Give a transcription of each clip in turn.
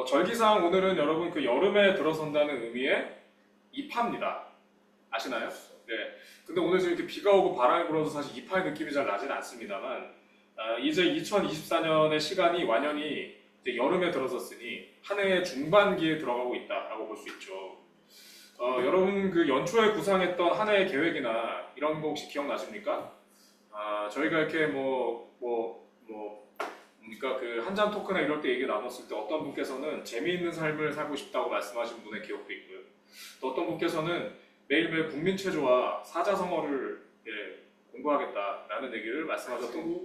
절기상 오늘은 여러분 그 여름에 들어선다는 의미의 이파입니다. 아시나요? 네. 근데 오늘 지금 이렇게 비가 오고 바람이 불어서 사실 이파의 느낌이 잘 나진 않습니다만, 이제 2024년의 시간이 완연히 이제 여름에 들어섰으니 한 해의 중반기에 들어가고 있다라고 볼 수 있죠. 여러분 그 연초에 구상했던 한 해의 계획이나 이런 거 혹시 기억나십니까? 저희가 이렇게 그러니까 그 한잔 토크나 이럴 때 얘기 나눴을 때 어떤 분께서는 재미있는 삶을 살고 싶다고 말씀하신 분의 기억도 있고요. 또 어떤 분께서는 매일매일 국민 체조와 사자성어를 공부하겠다라는 얘기를 말씀하셨던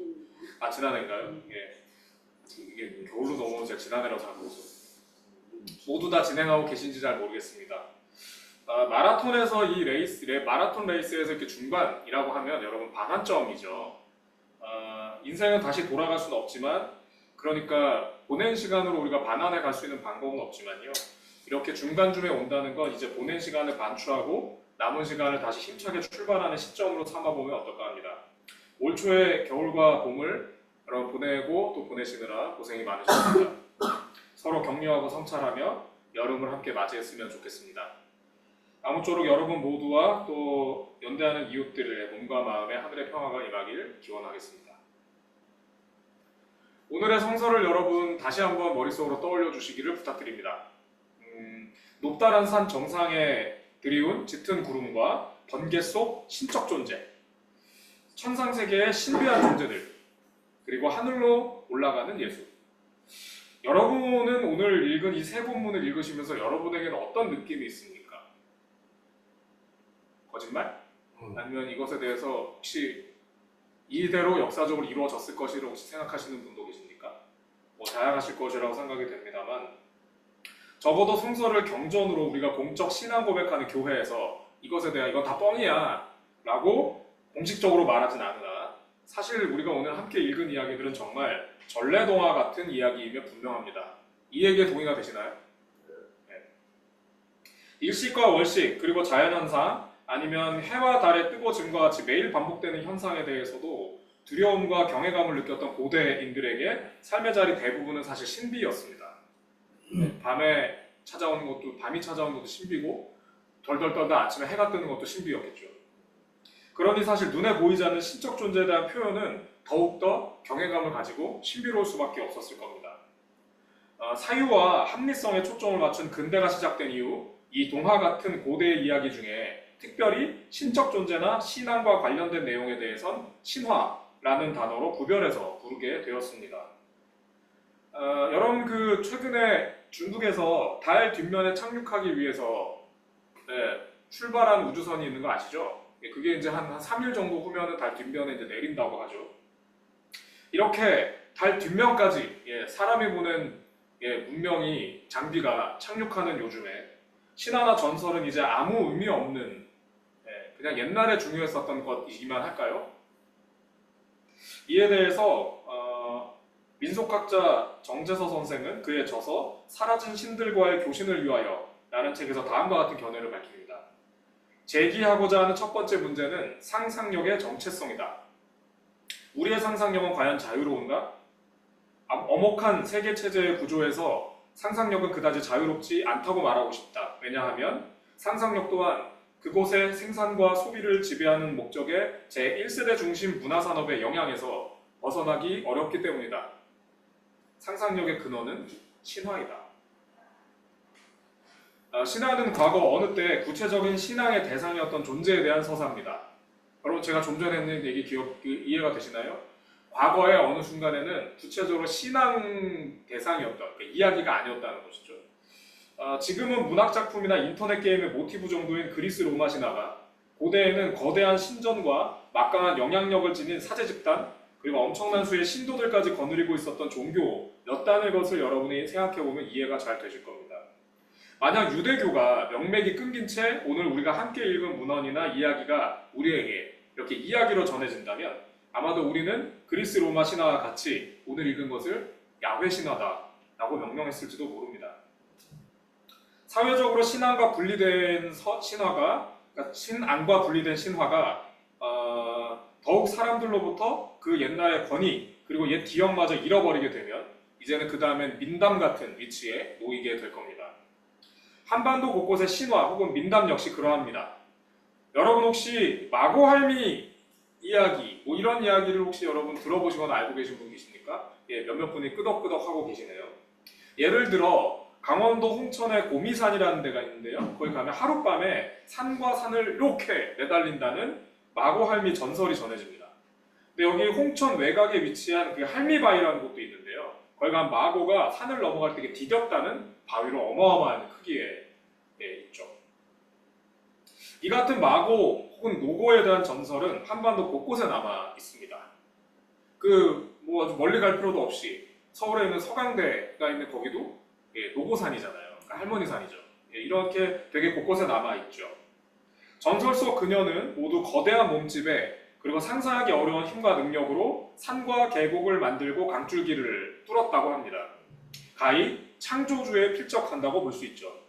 지난해인가요? 이게 겨울로 넘어오면 제가 지난해라고 생각하고서 모두 다 진행하고 계신지 잘 모르겠습니다. 마라톤에서 이 마라톤 레이스에서 이렇게 중반이라고 하면 여러분 반환점이죠. 인생은 다시 돌아갈 수는 없지만, 그러니까 보낸 시간으로 우리가 반환해 갈 수 있는 방법은 없지만요, 이렇게 중간쯤에 온다는 건 이제 보낸 시간을 반추하고 남은 시간을 다시 힘차게 출발하는 시점으로 삼아보면 어떨까 합니다. 올 초에 겨울과 봄을 여러분 보내고 또 보내시느라 고생이 많으셨습니다. 서로 격려하고 성찰하며 여름을 함께 맞이했으면 좋겠습니다. 아무쪼록 여러분 모두와 또 연대하는 이웃들의 몸과 마음에 하늘의 평화가 임하길 기원하겠습니다. 오늘의 성서를 여러분 다시 한번 머릿속으로 떠올려 주시기를 부탁드립니다. 높다란 산 정상에 드리운 짙은 구름과 번개 속 신적 존재, 천상세계의 신비한 존재들, 그리고 하늘로 올라가는 예수. 여러분은 오늘 읽은 이 세 본문을 읽으시면서 여러분에게는 어떤 느낌이 있습니까? 거짓말? 아니면 이것에 대해서 혹시 이대로 역사적으로 이루어졌을 것이라고 혹시 생각하시는 분도 계십니까? 다양하실 것이라고 생각이 됩니다만, 적어도 성서를 경전으로 우리가 공적 신앙 고백하는 교회에서 이것에 대한 이건 다 뻥이야 라고 공식적으로 말하진 않으나, 사실 우리가 오늘 함께 읽은 이야기들은 정말 전래동화 같은 이야기이며 분명합니다. 이 얘기에 동의가 되시나요? 네. 일식과 월식, 그리고 자연현상, 아니면 해와 달의 뜨거짐과 같이 매일 반복되는 현상에 대해서도 두려움과 경외감을 느꼈던 고대인들에게 삶의 자리 대부분은 사실 신비였습니다. 밤이 찾아오는 것도 신비고, 덜덜 떨다 아침에 해가 뜨는 것도 신비였겠죠. 그러니 사실 눈에 보이지 않는 신적 존재에 대한 표현은 더욱더 경외감을 가지고 신비로울 수밖에 없었을 겁니다. 사유와 합리성에 초점을 맞춘 근대가 시작된 이후 이 동화 같은 고대의 이야기 중에 특별히 신적 존재나 신앙과 관련된 내용에 대해선 신화라는 단어로 구별해서 부르게 되었습니다. 여러분 그 최근에 중국에서 달 뒷면에 착륙하기 위해서 출발한 우주선이 있는 거 아시죠? 그게 이제 한 3일 정도 후면은 달 뒷면에 이제 내린다고 하죠. 이렇게 달 뒷면까지 사람이 보낸 문명이 장비가 착륙하는 요즘에 신화나 전설은 이제 아무 의미 없는 그냥 옛날에 중요했었던 것이기만 할까요? 이에 대해서 민속학자 정재서 선생은 그의 저서 사라진 신들과의 교신을 위하여 라는 책에서 다음과 같은 견해를 밝힙니다. 제기하고자 하는 첫 번째 문제는 상상력의 정체성이다. 우리의 상상력은 과연 자유로운가? 엄혹한 세계체제의 구조에서 상상력은 그다지 자유롭지 않다고 말하고 싶다. 왜냐하면 상상력 또한 그곳의 생산과 소비를 지배하는 목적의 제1세대 중심 문화산업의 영향에서 벗어나기 어렵기 때문이다. 상상력의 근원은 신화이다. 신화는 과거 어느 때 구체적인 신앙의 대상이었던 존재에 대한 서사입니다. 여러분 제가 좀 전에 했는 얘기 이해가 되시나요? 과거의 어느 순간에는 구체적으로 신앙 대상이었던, 그러니까 이야기가 아니었다는 것이죠. 지금은 문학작품이나 인터넷 게임의 모티브 정도인 그리스 로마 신화가 고대에는 거대한 신전과 막강한 영향력을 지닌 사제 집단, 그리고 엄청난 수의 신도들까지 거느리고 있었던 종교였다는 것을 여러분이 생각해보면 이해가 잘 되실 겁니다. 만약 유대교가 명맥이 끊긴 채 오늘 우리가 함께 읽은 문헌이나 이야기가 우리에게 이렇게 이야기로 전해진다면 아마도 우리는 그리스 로마 신화와 같이 오늘 읽은 것을 야훼 신화다라고 명명했을지도 모릅니다. 사회적으로 신앙과 분리된 신화가, 그러니까 신앙과 분리된 신화가 더욱 사람들로부터 그 옛날의 권위 그리고 옛 기억마저 잃어버리게 되면 이제는 그 다음엔 민담 같은 위치에 놓이게 될 겁니다. 한반도 곳곳의 신화 혹은 민담 역시 그러합니다. 여러분 혹시 마고할미 이야기, 뭐 이런 이야기를 혹시 여러분 들어보시거나 알고 계신 분 계십니까? 예, 몇몇 분이 끄덕끄덕 하고 계시네요. 예를 들어 강원도 홍천에 고미산이라는 데가 있는데요. 거기 가면 하룻밤에 산과 산을 이렇게 매달린다는 마고할미 전설이 전해집니다. 근데 여기 홍천 외곽에 위치한 그 할미바위라는 곳도 있는데요. 거기 가면 마고가 산을 넘어갈 때 디뎠다는 바위로 어마어마한 크기에 있죠. 이 같은 마고 혹은 노고에 대한 전설은 한반도 곳곳에 남아 있습니다. 뭐 아주 멀리 갈 필요도 없이 서울에 있는 서강대가 있는 거기도 노고산이잖아요. 그러니까 할머니 산이죠. 이렇게 되게 곳곳에 남아 있죠. 전설 속 그녀는 모두 거대한 몸집에 그리고 상상하기 어려운 힘과 능력으로 산과 계곡을 만들고 강줄기를 뚫었다고 합니다. 가히 창조주에 필적한다고 볼 수 있죠.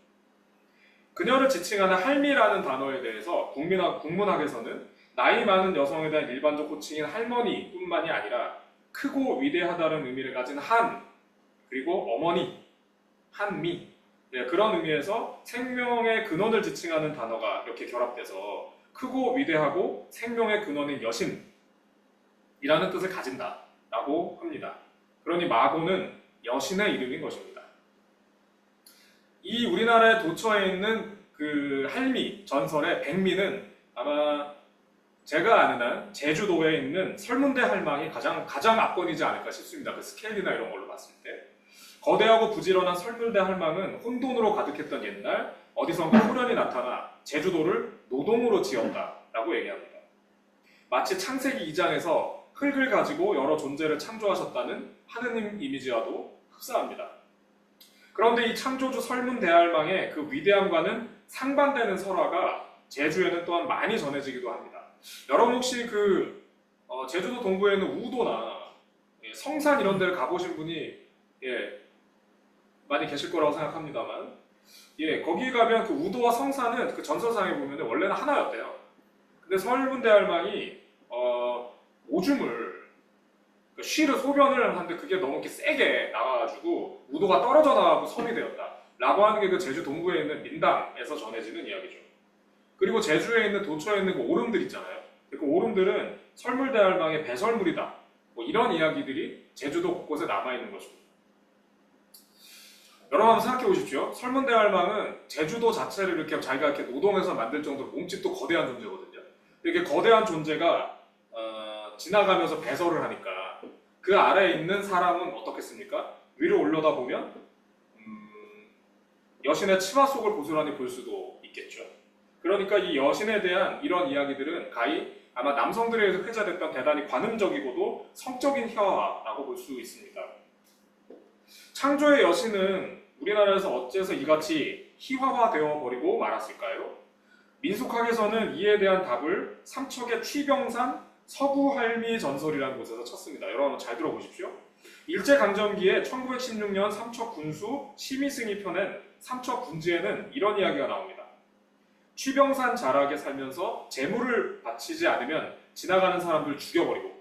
그녀를 지칭하는 할미라는 단어에 대해서 국문학에서는 나이 많은 여성에 대한 일반적 호칭인 할머니뿐만이 아니라 크고 위대하다는 의미를 가진 한, 그리고 어머니, 한미, 그런 의미에서 생명의 근원을 지칭하는 단어가 이렇게 결합돼서 크고 위대하고 생명의 근원인 여신이라는 뜻을 가진다라고 합니다. 그러니 마고는 여신의 이름인 것입니다. 이 우리나라의 도처에 있는 그 할미 전설의 백미는 아마 제가 아는 한 제주도에 있는 설문대 할망이 가장 압권이지 않을까 싶습니다. 그 스케일이나 이런 걸로 봤을 때. 거대하고 부지런한 설문대 할망은 혼돈으로 가득했던 옛날 어디선가 후련이 나타나 제주도를 노동으로 지었다라고 얘기합니다. 마치 창세기 2장에서 흙을 가지고 여러 존재를 창조하셨다는 하느님 이미지와도 흡사합니다. 그런데 이 창조주 설문대할망의 그 위대함과는 상반되는 설화가 제주에는 또한 많이 전해지기도 합니다. 여러분 혹시 제주도 동부에 있는 우도나 성산 이런 데를 가보신 분이 많이 계실 거라고 생각합니다만 거기 가면 그 우도와 성산은 그 전설상에 보면 원래는 하나였대요. 근데 설문대할망이 오줌을 쉬를 소변을 하는데 그게 너무 이렇게 세게 나가가지고 우도가 떨어져 나가고 섬이 되었다 라고 하는 게 그 제주 동부에 있는 민담에서 전해지는 이야기죠. 그리고 제주에 있는 도처에 있는 그 오름들 있잖아요. 그 오름들은 설문대할망의 배설물이다 뭐 이런 이야기들이 제주도 곳곳에 남아있는 것입니다. 여러분 한번 생각해 보십시오. 설문대할망은 제주도 자체를 이렇게 자기가 이렇게 노동해서 만들 정도로 몸집도 거대한 존재거든요. 이렇게 거대한 존재가 지나가면서 배설을 하니까 그 아래에 있는 사람은 어떻겠습니까? 위로 올려다 보면 여신의 치마 속을 고스란히 볼 수도 있겠죠. 그러니까 이 여신에 대한 이런 이야기들은 가히 아마 남성들에 의해서 회자됐던 대단히 관음적이고도 성적인 희화라고 볼 수 있습니다. 창조의 여신은 우리나라에서 어째서 이같이 희화화되어 버리고 말았을까요? 민속학에서는 이에 대한 답을 삼척의 취병산 서구할미 전설이라는 곳에서 찾습니다. 여러분 잘 들어보십시오. 일제강점기에 1916년 삼척 군수 심의승이 펴낸 삼척 군지에는 이런 이야기가 나옵니다. 취병산 자락에 살면서 재물을 바치지 않으면 지나가는 사람들 죽여버리고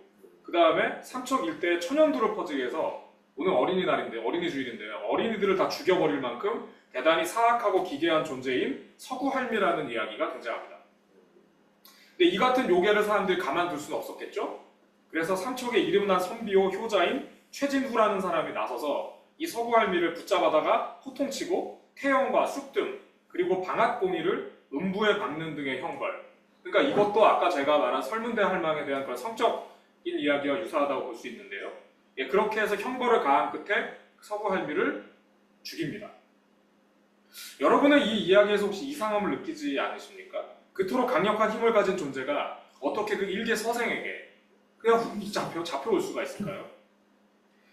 그 다음에 삼척 일대에 천연두를 퍼지게 해서 오늘 어린이주일인데요. 어린이들을 다 죽여버릴 만큼 대단히 사악하고 기괴한 존재인 서구할미라는 이야기가 등장합니다. 근데 이 같은 요괴를 사람들이 가만둘 수는 없었겠죠? 그래서 삼척의 이름난 선비호 효자인 최진후라는 사람이 나서서 이 서구할미를 붙잡아다가 호통치고 태형과 쑥등 그리고 방앗공이를 음부에 박는 등의 형벌. 그러니까 이것도 아까 제가 말한 설문대할망에 대한 그런 성적인 이야기와 유사하다고 볼 수 있는데요. 그렇게 해서 형벌을 가한 끝에 서구할미를 죽입니다. 여러분은 이 이야기에서 혹시 이상함을 느끼지 않으십니까? 그토록 강력한 힘을 가진 존재가 어떻게 그 일개 서생에게 그냥 훅 잡혀올 수가 있을까요?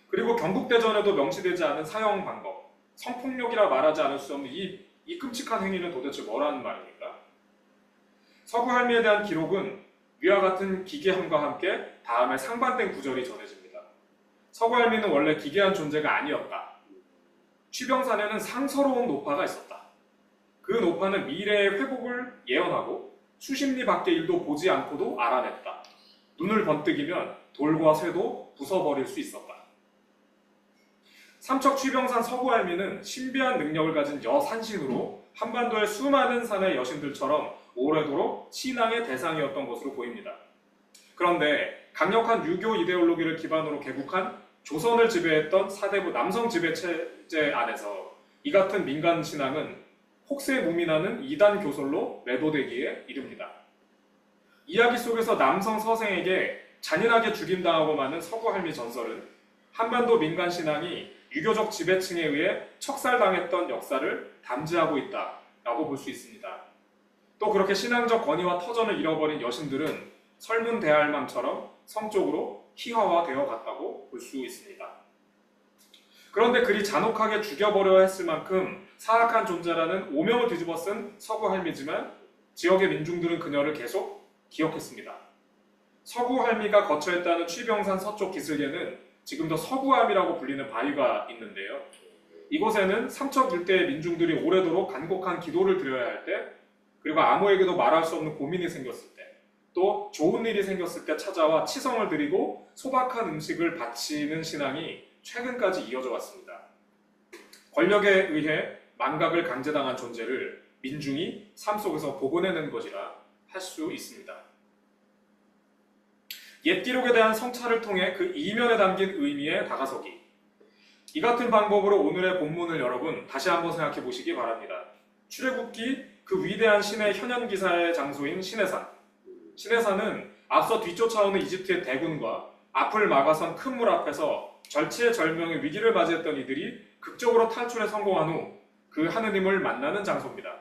그리고 경국대전에도 명시되지 않은 사형 방법, 성폭력이라 말하지 않을 수 없는 이 끔찍한 행위는 도대체 뭐라는 말입니까? 서구할미에 대한 기록은 위와 같은 기괴함과 함께 다음에 상반된 구절이 전해집니다. 서구할미는 원래 기괴한 존재가 아니었다. 취병산에는 상서로운 노파가 있었다. 그 노파는 미래의 회복을 예언하고 수십 리 밖의 일도 보지 않고도 알아냈다. 눈을 번뜩이면 돌과 쇠도 부숴버릴 수 있었다. 삼척취병산 서구할미는 신비한 능력을 가진 여산신으로 한반도의 수많은 산의 여신들처럼 오래도록 신앙의 대상이었던 것으로 보입니다. 그런데 강력한 유교 이데올로기를 기반으로 개국한 조선을 지배했던 사대부 남성 지배 체제 안에서 이 같은 민간 신앙은 혹세무민하는 이단 교설로 매도되기에 이릅니다. 이야기 속에서 남성 서생에게 잔인하게 죽임당하고 마는 서구할미 전설은 한반도 민간 신앙이 유교적 지배층에 의해 척살당했던 역사를 담지하고 있다라고 볼 수 있습니다. 또 그렇게 신앙적 권위와 터전을 잃어버린 여신들은 설문대할맘처럼 성적으로 희화화되어 갔다고 볼 수 있습니다. 그런데 그리 잔혹하게 죽여버려야 했을 만큼 사악한 존재라는 오명을 뒤집어 쓴 서구할미지만 지역의 민중들은 그녀를 계속 기억했습니다. 서구할미가 거처했다는 취병산 서쪽 기슭에는 지금도 서구암이라고 불리는 바위가 있는데요. 이곳에는 삼척 일대의 민중들이 오래도록 간곡한 기도를 드려야 할 때, 그리고 아무에게도 말할 수 없는 고민이 생겼을 때, 또 좋은 일이 생겼을 때 찾아와 치성을 드리고 소박한 음식을 바치는 신앙이 최근까지 이어져 왔습니다. 권력에 의해 망각을 강제당한 존재를 민중이 삶 속에서 복원해낸 것이라 할 수 있습니다. 옛 기록에 대한 성찰을 통해 그 이면에 담긴 의미에 다가서기. 이 같은 방법으로 오늘의 본문을 여러분 다시 한번 생각해 보시기 바랍니다. 출애굽기 그 위대한 신의 현현기사의 장소인 시내산. 시내산은 앞서 뒤쫓아오는 이집트의 대군과 앞을 막아선 큰 물 앞에서 절체절명의 위기를 맞이했던 이들이 극적으로 탈출에 성공한 후 그 하느님을 만나는 장소입니다.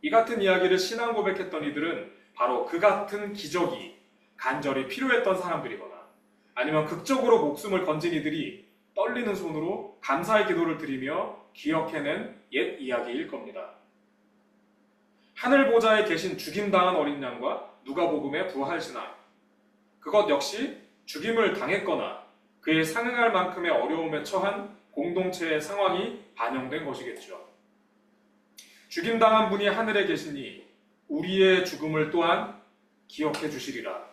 이 같은 이야기를 신앙 고백했던 이들은 바로 그 같은 기적이 간절히 필요했던 사람들이거나 아니면 극적으로 목숨을 건진 이들이 떨리는 손으로 감사의 기도를 드리며 기억해낸 옛 이야기일 겁니다. 하늘 보좌에 계신 죽임당한 어린 양과 누가복음의 부활신앙, 그것 역시 죽임을 당했거나 그에 상응할 만큼의 어려움에 처한 공동체의 상황이 반영된 것이겠죠. 죽임당한 분이 하늘에 계시니 우리의 죽음을 또한 기억해 주시리라.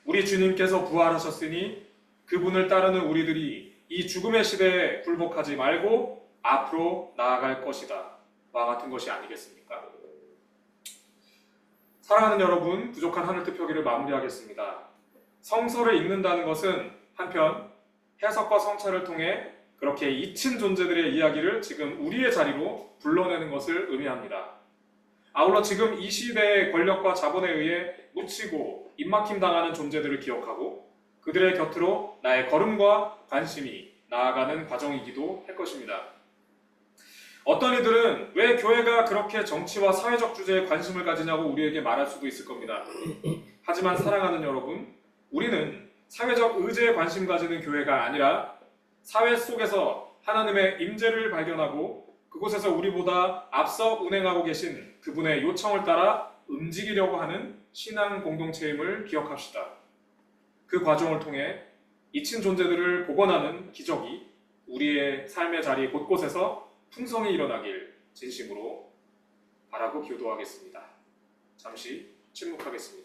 우리 주님께서 부활하셨으니 그분을 따르는 우리들이 이 죽음의 시대에 굴복하지 말고 앞으로 나아갈 것이다. 와 같은 것이 아니겠습니까? 사랑하는 여러분, 부족한 하늘 투표기를 마무리하겠습니다. 성서를 읽는다는 것은 한편 해석과 성찰을 통해 그렇게 잊힌 존재들의 이야기를 지금 우리의 자리로 불러내는 것을 의미합니다. 아울러 지금 이 시대의 권력과 자본에 의해 묻히고 입막힘 당하는 존재들을 기억하고 그들의 곁으로 나의 걸음과 관심이 나아가는 과정이기도 할 것입니다. 어떤 이들은 왜 교회가 그렇게 정치와 사회적 주제에 관심을 가지냐고 우리에게 말할 수도 있을 겁니다. 하지만 사랑하는 여러분, 우리는 사회적 의제에 관심 가지는 교회가 아니라 사회 속에서 하나님의 임재를 발견하고 그곳에서 우리보다 앞서 운행하고 계신 그분의 요청을 따라 움직이려고 하는 신앙 공동체임을 기억합시다. 그 과정을 통해 잊힌 존재들을 복원하는 기적이 우리의 삶의 자리 곳곳에서 풍성히 일어나길 진심으로 바라고 기도하겠습니다. 잠시 침묵하겠습니다.